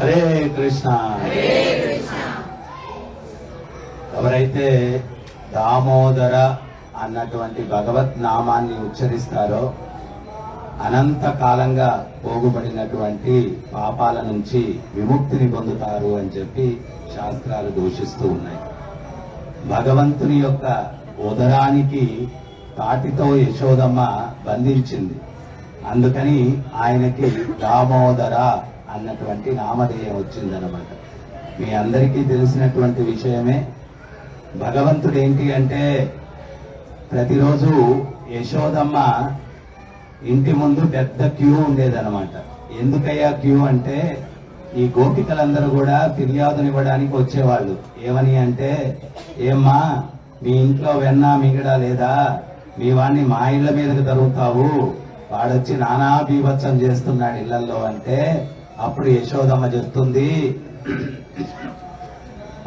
హరే కృష్ణ. ఎవరైతే దామోదర అన్నటువంటి భగవత్ నామాన్ని ఉచ్చరిస్తారో అనంత కాలంగా పోగుబడినటువంటి పాపాల నుంచి విముక్తిని పొందుతారు అని చెప్పి శాస్త్రాలు ఘోషిస్తూ ఉన్నాయి. భగవంతుని యొక్క ఉదరానికి తాటితో యశోదమ్మ బంధించింది. అందుకని ఆయనకి దామోదర అన్నటువంటి నామధేయం వచ్చిందనమాట. మీ అందరికీ తెలిసినటువంటి విషయమే. భగవంతుడు ఏంటి అంటే ప్రతిరోజు యశోదమ్మ ఇంటి ముందు పెద్ద క్యూ ఉండేదన్నమాట. ఎందుకయ్యా క్యూ అంటే ఈ గోపికలందరూ కూడా ఫిర్యాదునివ్వడానికి వచ్చేవాళ్ళు. ఏమని అంటే, ఏమ్మా మీ ఇంట్లో వెన్న మిగడా లేదా, మీ వాడిని మా ఇళ్ల మీదకి తరుగుతావు, వాడొచ్చి నానా బీభత్సం చేస్తున్నాడు ఇళ్లలో అంటే అప్పుడు యశోదమ్మ చెప్తుంది,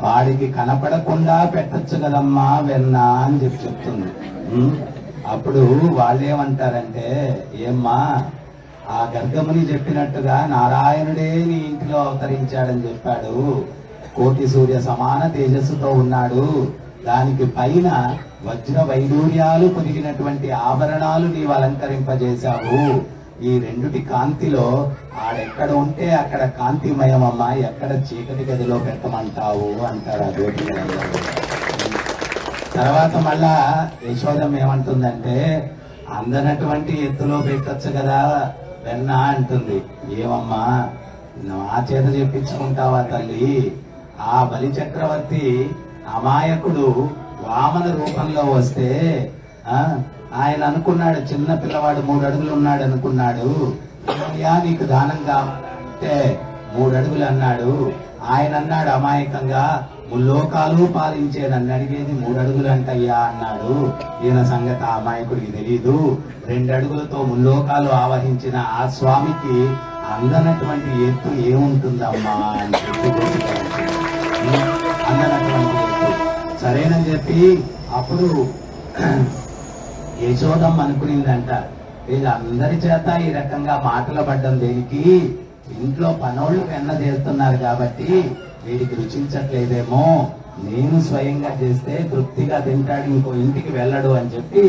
వాడికి కనపడకుండా పెట్టచ్చు కదమ్మా వెన్న అని చెప్తుంది. అప్పుడు వాళ్ళేమంటారంటే, ఏమ్మా ఆ గర్గముని చెప్పినట్టుగా నారాయణుడే నీ ఇంటిలో అవతరించాడని చెప్పాడు, కోటి సూర్య సమాన తేజస్సుతో ఉన్నాడు, దానికి పైన వజ్ర వైడూర్యాలు పొదిగినటువంటి ఆభరణాలు నీవు అలంకరింపజేశావు, ఈ రెండుటి కాంతిలో ఆడెక్కడ ఉంటే అక్కడ కాంతిమయమమ్మా, ఎక్కడ చీకటి గదిలో పెట్టమంటావు అంటారు ఆ గోపికలు. తర్వాత మళ్ళా యశోదం ఏమంటుందంటే, అందనటువంటి ఎత్తులో పెట్టచ్చు కదా వెన్న అంటుంది. ఏమమ్మా నా చేత చెప్పించుకుంటావా తల్లి, ఆ బలి చక్రవర్తి అమాయకుడు వామన రూపంలో వస్తే ఆయన అనుకున్నాడు, చిన్న పిల్లవాడు 3 అడుగులు ఉన్నాడు అనుకున్నాడు, నీకు దానం కావాలంటే 3 అడుగులు అన్నాడు. ఆయన అన్నాడు అమాయకంగా, ముల్లోకాలు పాలించే నన్ను అడిగేది 3 అడుగులు అంటయ్యా అన్నాడు. ఈయన సంగతి ఆ అమాయకుడికి తెలీదు. 2 అడుగులతో ముల్లోకాలు ఆవహించిన ఆ స్వామికి అందనటువంటి ఎత్తు ఏముంటుందమ్మా అని చెప్పి అందనటువంటి ఎత్తు సరేనని చెప్పి అప్పుడు యశోదమ్మ అనుకునిందంట, వీళ్ళందరి చేత ఈ రకంగా మాటలు పడ్డం దేనికి, ఇంట్లో పనోళ్ళు వెన్న చేస్తున్నారు కాబట్టి వీడికి రుచించట్లేదేమో, నేను స్వయంగా చేస్తే తృప్తిగా తింటాడు, ఇంకో ఇంటికి వెళ్ళడు అని చెప్పి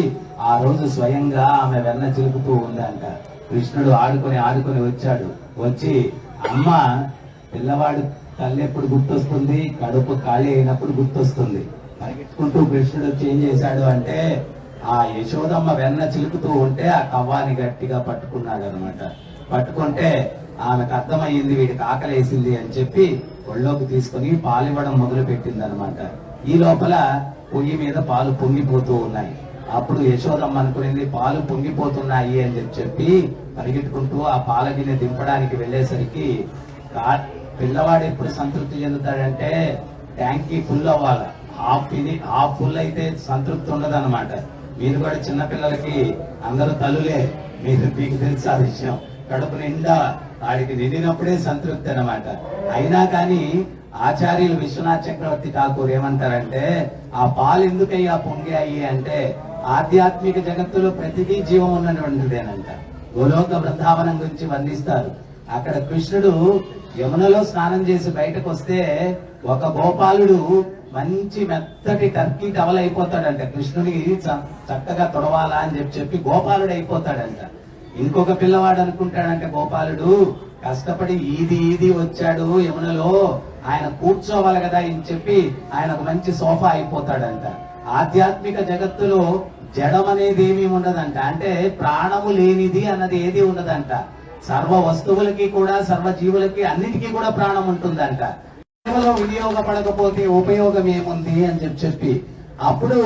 ఆ రోజు స్వయంగా ఆమె వెన్న చిలుపుతూ ఉందంట. కృష్ణుడు ఆడుకొని వచ్చాడు. వచ్చి అమ్మ పిల్లవాడు తల్లి ఎప్పుడు గుర్తొస్తుంది, కడుపు ఖాళీ అయినప్పుడు గుర్తొస్తుంది. పరిగెత్తుకుంటూ కృష్ణుడు ఏం చేశాడు అంటే, ఆ యశోదమ్మ వెన్న చిలుపుతూ ఉంటే ఆ కవ్వాని గట్టిగా పట్టుకున్నాడు అనమాట. పట్టుకుంటే ఆమెకు అర్థమయ్యింది వీడికి ఆకలేసింది అని చెప్పి ఒళ్ళోకి తీసుకుని పాలు ఇవ్వడం మొదలు పెట్టింది అనమాట. ఈ లోపల పొయ్యి మీద పాలు పొంగిపోతూ ఉన్నాయి. అప్పుడు యశోదమ్మ అనుకునేది పాలు పొంగిపోతున్నాయి అని చెప్పి పరిగెట్టుకుంటూ ఆ పాల గిన్నె దింపడానికి వెళ్ళేసరికి పిల్లవాడు ఎప్పుడు సంతృప్తి చెందుతాడంటే ట్యాంకీ ఫుల్ అవ్వాలి, హాఫ్ ఫుల్ అయితే సంతృప్తి ఉండదు అనమాట. మీరు కూడా చిన్నపిల్లలకి అందరూ తల్లులే, మీకు తెలుసు ఆ విషయం. కడుపు నిండా వాడికి నిండినప్పుడే సంతృప్తి అనమాట. అయినా కానీ ఆచార్యులు విశ్వనాథ్ చక్రవర్తి ఠాకూర్ ఏమంటారంటే, ఆ పాలు ఎందుకయ్యా పొంగాయి అంటే ఆధ్యాత్మిక జగత్తులో ప్రతిదీ జీవం ఉన్నటువంటిదేనంట. గోలోక బృందావనం గురించి వర్ణిస్తారు. అక్కడ కృష్ణుడు యమునలో స్నానం చేసి బయటకు వస్తే ఒక గోపాలుడు మంచి మెత్తటి టర్కీ టవల్ అయిపోతాడంట. కృష్ణుడికి చక్కగా తొడవాలా అని చెప్పి గోపాలుడు అయిపోతాడంట. ఇంకొక పిల్లవాడు అనుకుంటాడంటే గోపాలుడు కష్టపడి ఈది వచ్చాడు యమునలో, ఆయన కూర్చోవాలి కదా అని చెప్పి ఆయన ఒక మంచి సోఫా అయిపోతాడంట. ఆధ్యాత్మిక జగత్తులో జడం అనేది ఏమీ ఉండదంట, అంటే ప్రాణము లేనిది అన్నది ఏది ఉండదంట. సర్వ వస్తువులకి కూడా సర్వ జీవులకి అన్నిటికీ కూడా ప్రాణం ఉంటుందంట. వినియోగపడకపోతే ఉపయోగం ఏముంది అని చెప్పి అప్పుడు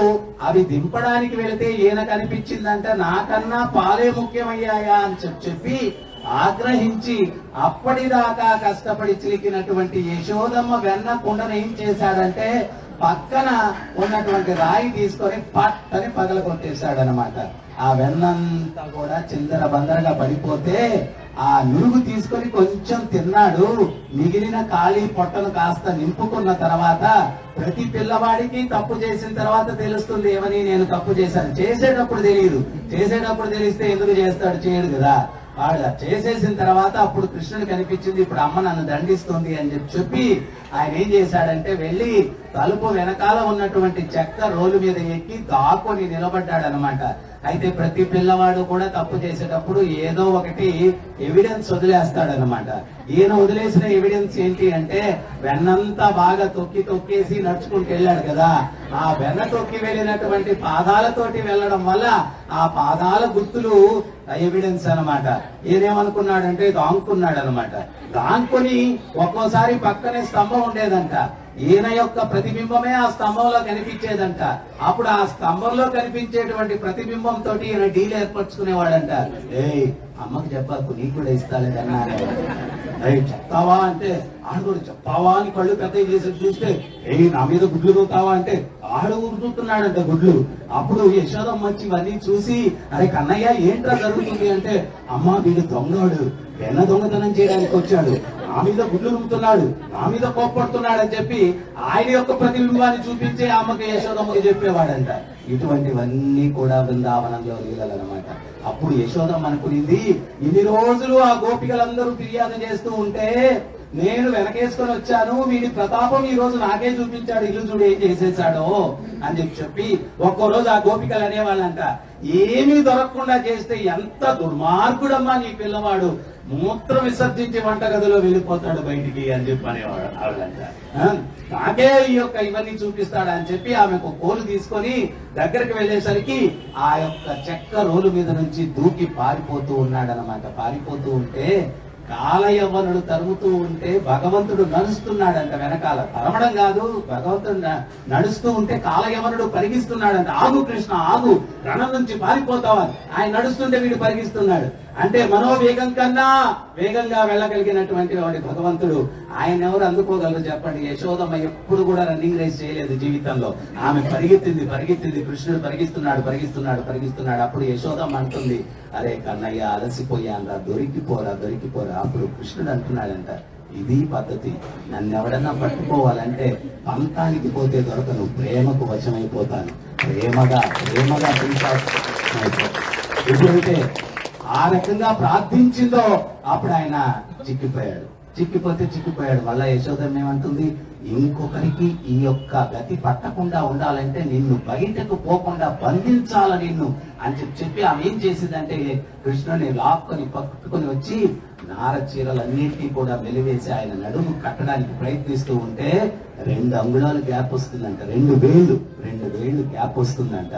అవి దింపడానికి వెళితే ఈయన కనిపించిందంట, నాకన్నా పాలే ముఖ్యమయ్యాయా అని చెప్పి ఆగ్రహించి అప్పటిదాకా కష్టపడి చిలికినటువంటి యశోదమ్మ వెన్న కుండను ఏం చేశాడంటే పక్కన ఉన్నటువంటి రాయి తీసుకొని పట్టని పగలగొట్టేశాడనమాట. ఆ వెన్నంతా కూడా చిందర బందరగా పడిపోతే ఆ నురుగు తీసుకొని కొంచెం తిన్నాడు. మిగిలిన ఖాళీ పొట్టను కాస్త నింపుకున్న తర్వాత ప్రతి పిల్లవాడికి తప్పు చేసిన తర్వాత తెలుస్తుంది ఏమని, నేను తప్పు చేశాను. చేసేటప్పుడు తెలియదు, చేసేటప్పుడు తెలిస్తే ఎందుకు చేస్తాడు, చేయడు కదా. వాడు చేసేసిన తర్వాత అప్పుడు కృష్ణుడు కనిపించింది, ఇప్పుడు అమ్మ నన్ను దండిస్తుంది అని చెప్పి ఆయన ఏం చేశాడంటే వెళ్ళి తలుపు వెనకాల ఉన్నటువంటి చెక్క రోలు మీద ఎక్కి దాక్కొని నిలబడ్డాడనమాట. అయితే ప్రతి పిల్లవాడు కూడా తప్పు చేసేటప్పుడు ఏదో ఒకటి ఎవిడెన్స్ వదిలేస్తాడనమాట. ఈయన వదిలేసిన ఎవిడెన్స్ ఏంటి అంటే వెన్నంతా బాగా తొక్కేసి నడుచుకుంటూ వెళ్ళాడు కదా, ఆ వెన్న తొక్కి వెళ్ళినటువంటి పాదాలతోటి వెళ్ళడం వల్ల ఆ పాదాల గుర్తులు ఎవిడెన్స్ అనమాట. ఈయనేమనుకున్నాడంటే దాంకున్నాడు అనమాట. దాంకుని ఒక్కోసారి పక్కనే స్తంభం ఉండేదంట, ఈయన యొక్క ప్రతిబింబమే ఆ స్తంభంలో కనిపించేదంట. అప్పుడు ఆ స్తంభంలో కనిపించేటువంటి ప్రతిబింబంతో ఈయన డీల్ ఏర్పరచుకునేవాడంట. ఏయ్ అమ్మకి చెప్పాకు, నీకు కూడా ఇస్తాలేదన్నా. చెప్తావా అంటే ఆడు కూడా చెప్తావా అని కళ్ళు పెద్ద చేసి చూస్తే నా మీద గుడ్లు దూతావా అంటే ఆడు ఊరుతున్నాడంట గుడ్లు. అప్పుడు యశోదమ్మ వచ్చి ఇవన్నీ చూసి, అరే కన్నయ్య ఏంట్రా జరుగుతుంది అంటే, అమ్మ వీడు దొంగడు, వెన్న దొంగతనం చేయడానికి వచ్చాడు, నా మీద గుడ్లు రుమ్ముతున్నాడు, నా మీద కోప్పడుతున్నాడు అని చెప్పి ఆయన యొక్క ప్రతిబింబాన్ని చూపించే అమ్మకి యశోదమ్మకి చెప్పేవాడంట. ఇటువంటివన్నీ కూడా బృందావనంలో లీలలన్నమాట. అప్పుడు యశోదమ్మ అనుకునింది, ఇన్ని రోజులు ఆ గోపికలందరూ ఫిర్యాదు చేస్తూ ఉంటే నేను వెనకేసుకొని వచ్చాను, వీడి ప్రతాపం ఈ రోజు నాకే చూపించాడు, ఇల్లు చూడు ఏం చేసేసాడో అని చెప్పి ఒక్కో రోజు ఆ గోపికలు అనేవాళ్ళంట, ఏమీ దొరకకుండా చేస్తే ఎంత దుర్మార్గుడమ్మా నీ పిల్లవాడు, మూత్రం విసర్జించి వంటగదిలో వెళ్ళిపోతాడు బయటికి అని చెప్పి అనేవాడు ఆవిడంట. నాకే ఈ యొక్క ఇవన్నీ చూపిస్తాడా అని చెప్పి ఆమెకు కోలు తీసుకొని దగ్గరికి వెళ్ళేసరికి ఆ యొక్క చెక్క రోలు మీద నుంచి దూకి పారిపోతూ ఉన్నాడనమాట. పారిపోతూ ఉంటే కాలయవ్వనుడు తరుముతూ ఉంటే భగవంతుడు నడుస్తున్నాడంట వెనకాల. తరమడం కాదు, భగవంతుడు నడుస్తూ ఉంటే కాలయవ్వనుడు పరిగిస్తున్నాడంట. ఆగు కృష్ణ ఆగు, రణం నుంచి పారిపోతావా. ఆయన నడుస్తుంటే వీడు పరిగిస్తున్నాడు. అంటే మనోవేగం కన్నా వేగంగా వెళ్ళగలిగినటువంటి వాడి భగవంతుడు. ఆయన ఎవరు అందుకోగలరు చెప్పండి. యశోదమ్మ ఎప్పుడు కూడా రన్నింగ్ రేస్ చేయలేదు జీవితంలో. ఆమె పరిగెత్తింది, కృష్ణుడు పరిగిస్తున్నాడు. అప్పుడు యశోదమ్మ అంటుంది, అరే కన్నయ్య అలసిపోయాన్రా, దొరికిపోరా. అప్పుడు కృష్ణుడు అంటున్నాడంట, ఇది పద్ధతి, నన్ను ఎవడన్నా పట్టుకోవాలంటే పంతానికి పోతే దొరకను, ప్రేమకు వశమైపోతాను, ప్రేమగా ఎప్పుడైతే ఆ రకంగా ప్రార్థించిందో అప్పుడు ఆయన చిక్కిపోయాడు. మళ్ళా యశోదమ్మ ఏమంటుంది, ఇంకొకరికి ఈ యొక్క గతి పట్టకుండా ఉండాలంటే నిన్ను బయటకు పోకుండా బంధించాల నిన్ను అని చెప్పి ఆమె ఏం చేసిందంటే కృష్ణుని లాక్కొని పట్టుకొని వచ్చి నార చీరలన్నింటినీ కూడా వెలివేసి ఆయన నడుము కట్టడానికి ప్రయత్నిస్తూ ఉంటే 2 అంగుళాలు గ్యాప్ వస్తుందంట, 2 వేళ్ళు గ్యాప్ వస్తుందంట.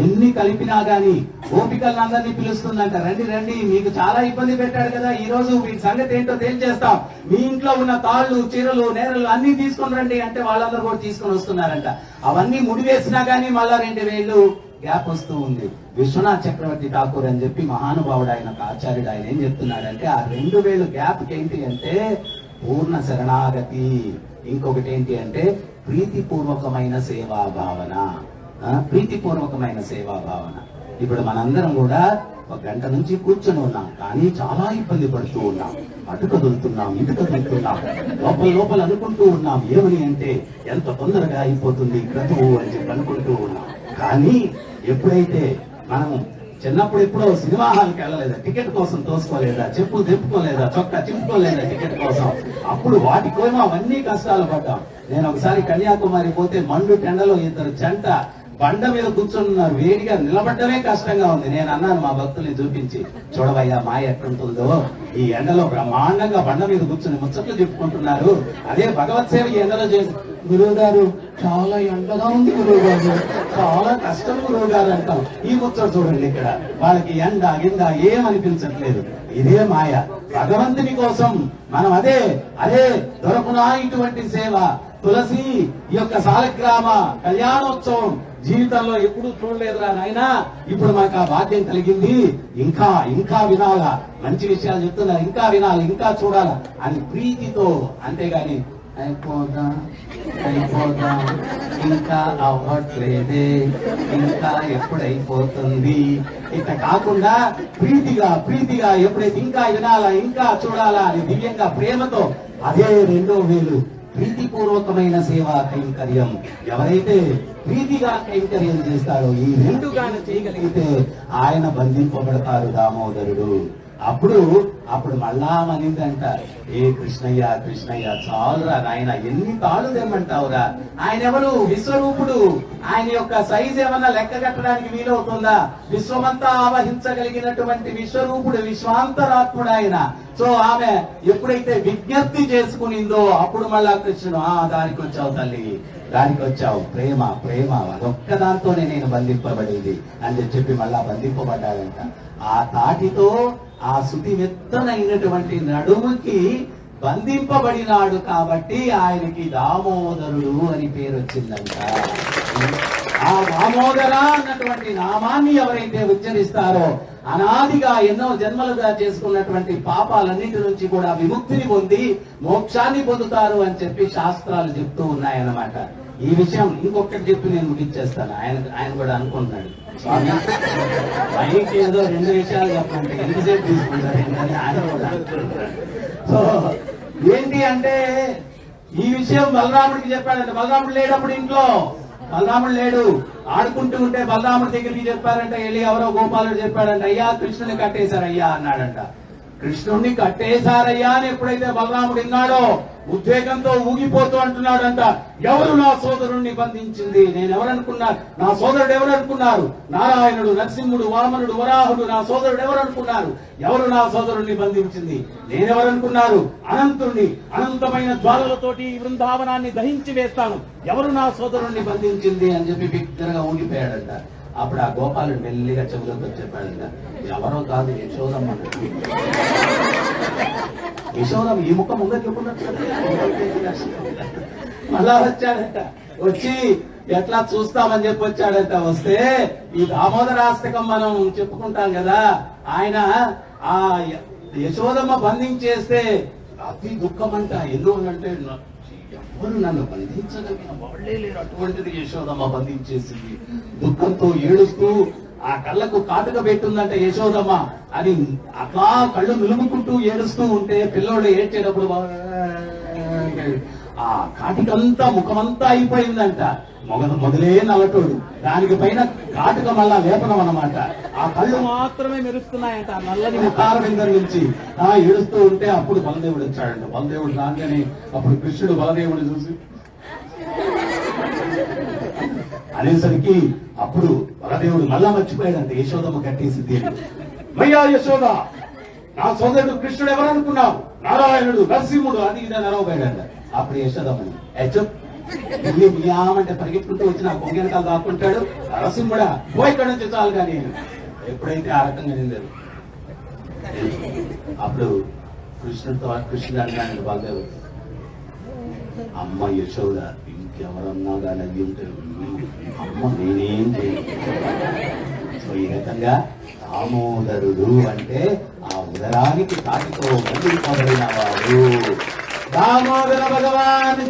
ఎన్ని కలిపినా గాని గోపికలందరినీ పిలుస్తుందంట, రండి మీకు చాలా ఇబ్బంది పెట్టాడు కదా, ఈ రోజు వీటి సంగతి ఏంటో తేల్చేస్తాం, మీ ఇంట్లో ఉన్న తాళ్ళు చీరలు నేరలు అన్ని తీసుకొని రండి అంటే వాళ్ళందరూ కూడా తీసుకొని వస్తున్నారంట. అవన్నీ ముడివేసినా గానీ మళ్ళా 2 వేళ్ళు గ్యాప్ వస్తూ ఉంది. విశ్వనాథ్ చక్రవర్తి ఠాకూర్ అని చెప్పి మహానుభావుడు, ఆయన ఆచార్యుడు, ఆయన ఏం చెప్తున్నాడంటే ఆ 2 వేలు గ్యాప్ ఏంటి అంటే పూర్ణ శరణాగతి, ఇంకొకటి ఏంటి అంటే ప్రీతిపూర్వకమైన సేవా భావన. ఇప్పుడు మనందరం కూడా 1 గంట నుంచి కూర్చొని ఉన్నాం, కానీ చాలా ఇబ్బంది పడుతూ ఉన్నాం, అటు కదులుతున్నాం, ఇటు కదులుతున్నాం, లోపల అనుకుంటూ ఉన్నాం ఏమని అంటే ఎంత తొందరగా అయిపోతుంది క్రతువు అని చెప్పి అనుకుంటూ ఉన్నాం. కానీ ఎప్పుడైతే మనం చిన్నప్పుడు ఎప్పుడో సినిమా హాల్కి వెళ్ళలేదా, టికెట్ కోసం తోసుకోలేదా, చెప్పులు తెప్పుకోలేదా, చొక్కా చింపుకోలేదా టికెట్ కోసం, అప్పుడు వాటి కోసం అవన్నీ కష్టాలు పడ్డాం. నేను ఒకసారి కన్యాకుమారి పోతే మండు టెండలో 2 జంట బండ మీద కూర్చున్నారు, వేడిగా నిలబడ్డమే కష్టంగా ఉంది. నేను అన్నాను మా భక్తుల్ని చూపించి, చూడవయ్యా మాయ ఎట్లుంటుందో, ఈ ఎండలో బ్రహ్మాండంగా బండ మీద కూర్చుని ముచ్చట్లు చెప్పుకుంటున్నారు, అదే భగవత్ సేవ ఈ ఎండలో చేసి, గురువు గారు చాలా ఎండగా ఉంది గురువు గారు, చాలా కష్టం గురువు గారు అంటాం. ఈ ముచ్చట చూడండి, ఇక్కడ వాళ్ళకి ఎండ గింద ఏమనిపించట్లేదు. ఇదే మాయ. భగవంతుని కోసం మనం అదే దొరకునా ఇటువంటి సేవ. తులసి ఈ యొక్క సాలగ్రామ కళ్యాణోత్సవం జీవితంలో ఎప్పుడు చూడలేదురా నాయనా, ఇప్పుడు మాకు ఆ భాగ్యం కలిగింది, ఇంకా వినాలా, మంచి విషయాలు చెప్తున్నారు, ఇంకా వినాలి, ఇంకా చూడాలా అని ప్రీతితో, అంతేగాని అయిపోదాం ఇంకా అవ్వట్లేదే, ఇంకా ఎప్పుడైపోతుంది ఇట్లా కాకుండా ప్రీతిగా ఎప్పుడైతే ఇంకా వినాలా, ఇంకా చూడాలా అని దివ్యంగా ప్రేమతో, అదే 2వ వేలు ప్రీతిపూర్వకమైన సేవా కైంకర్యం. ఎవరైతే ప్రీతిగా కైంకర్యం చేస్తారో, ఈ 2 గాని చేయగలిగితే ఆయన బంధింపబడతారు దామోదరుడు. అప్పుడు మళ్ళా మనిందంట, ఏ కృష్ణయ్య కృష్ణయ్య చాలురా నాయన, ఎన్ని తాళ్ళు తెమ్మంటావురా, ఆయన ఎవరు? విశ్వరూపుడు. ఆయన యొక్క సైజ్ ఏమన్నా లెక్క కట్టడానికి వీలవుతుందా? విశ్వమంతా ఆవహించగలిగినటువంటి విశ్వరూపుడు, విశ్వాంతరాత్ముడు ఆయన. సో ఆమె ఎప్పుడైతే విజ్ఞప్తి చేసుకునిందో అప్పుడు మళ్ళా కృష్ణుడు, దానికి వచ్చావు తల్లి, దానికి వచ్చావు, ప్రేమ ప్రేమ అదొక్క దాంతోనే నేను బంధింపబడేది అని చెప్పి మళ్ళా బంధింపబడ్డాడంట. ఆ తాటితో ఆ శృతి మెత్తనైనటువంటి నడుముకి బంధింపబడినాడు కాబట్టి ఆయనకి దామోదరుడు అని పేరు వచ్చిందంట. ఆ దామోదర అన్నటువంటి నామాన్ని ఎవరైతే ఉచ్చరిస్తారో అనాదిగా ఎన్నో జన్మలుగా చేసుకున్నటువంటి పాపాలన్నిటి నుంచి కూడా విముక్తిని పొంది మోక్షాన్ని పొందుతారు అని చెప్పి శాస్త్రాలు చెప్తూ ఉన్నాయన్నమాట. ఈ విషయం ఇంకొకటి చెప్పి నేను ముగించేస్తాను. ఆయన కూడా అనుకుంటున్నాడు, స్వామి పైకి ఏదో 2 విషయాలు చెప్పండి, ఎంతసేపు తీసుకుంటారు ఏంటని ఆయన కూడా అనుకుంటున్నాడు. సో ఏంటి అంటే ఈ విషయం బలరాముడికి చెప్పాడంట. బలరాముడు లేడప్పుడు ఇంట్లో, బలరాముడు లేడు, ఆడుకుంటూ ఉంటే బలరాముడి దగ్గరికి చెప్పారంట, వెళ్ళి ఎవరో గోపాలుడు చెప్పాడంట, అయ్యా కృష్ణుని కట్టేశారయ్యా అన్నాడంట. కృష్ణుణ్ణి కట్టేశారయ్యా అని ఎప్పుడైతే బలరాముడు విన్నాడో ఉద్వేగంతో ఊగిపోతూ అంటున్నాడంట, ఎవరు నా సోదరుణ్ణి బంధించింది? నేనెవరనుకున్నారు? నా సోదరుడు ఎవరనుకున్నారు? నారాయణుడు, నరసింహుడు, వామనుడు, వరాహుడు నా సోదరుడు ఎవరనుకున్నారు? ఎవరు నా సోదరుణ్ణి బంధించింది? నేనెవరనుకున్నారు? అనంతుణ్ణి, అనంతమైన జ్వాలలతోటి ఈ బృందావనాన్ని దహించి వేస్తాను, ఎవరు నా సోదరుణ్ణి బంధించింది అని చెప్పి బిగ్గరగా ఊగిపోయాడంట. అప్పుడు ఆ గోపాలుడు మెల్లిగా చెవులతో చెప్పాడంట, ఎవరో కాదు, యశోదమ్మ. యశోదమ్మ ఈ ముఖం ముందరికి మళ్ళా వచ్చాడంట. వచ్చి ఎట్లా చూస్తామని చెప్పి వచ్చాడంట. వస్తే ఈ దామోదరాష్టకం మనం చెప్పుకుంటాం కదా, ఆయన ఆ యశోదమ్మ బంధించేస్తే అతి దుఃఖం అంట. ఎందుకంటే ఎవరు నన్ను బంధించగలిగిన వాళ్ళే లేరు, అటువంటిది యశోదమ్మ బంధించేసింది. దుఃఖంతో ఏడుస్తూ ఆ కళ్ళకు కాటుక పెట్టుందంట యశోదమ్మ. అది అట్లా కళ్ళు నిలుముకుంటూ ఏడుస్తూ ఉంటే పిల్లోళ్ళు ఏడ్చేటప్పుడు ఆ కాటికంతా ముఖమంతా అయిపోయిందంట. మొదలే నల్లటోడు, దానికి పైన కాటుక మళ్ళా లేపనం అన్నమాట. ఆ కళ్ళు మాత్రమే మెరుస్తున్నాయంట ఆ నల్లని ముఖారవిందం నుంచి. ఏడుస్తూ ఉంటే అప్పుడు బలదేవుడు వచ్చాడంట. బలదేవుడు రాగానే అప్పుడు కృష్ణుడు బలదేవుడు చూసి అనేసరికి అప్పుడు బలదేవుడు మళ్ళా మర్చిపోయాడంట యశోదమ్మ కట్టేసింది. మయ్యా యశోద, నా సోదరుడు కృష్ణుడు ఎవరనుకున్నావు? నారాయణుడు, నరసింహుడు అది ఇది నరవబోయాడంట. అప్పుడు యశోదమ్మని అంటే పరిగెత్తుకుంటూ వచ్చి నా పొంగి వెనకాల దాక్కుంటాడు, నరసింహుడా పో ఇక్కడ నుంచి చాలు. కానీ ఎప్పుడైతే ఆ రకంగా నిందారు అప్పుడు కృష్ణుడు అన్నాడు బలదేవుడు, అమ్మ యశోద ఇంకెవరన్నా కానీ అయ్యి ఉంటే అమ్మ నేనేం చేయను. సో ఈ రకంగా దామోదరుడు అంటే ఆ ఉదరానికి తాటితో బంధింపబడిన వాడు. దామోదర భగవాన్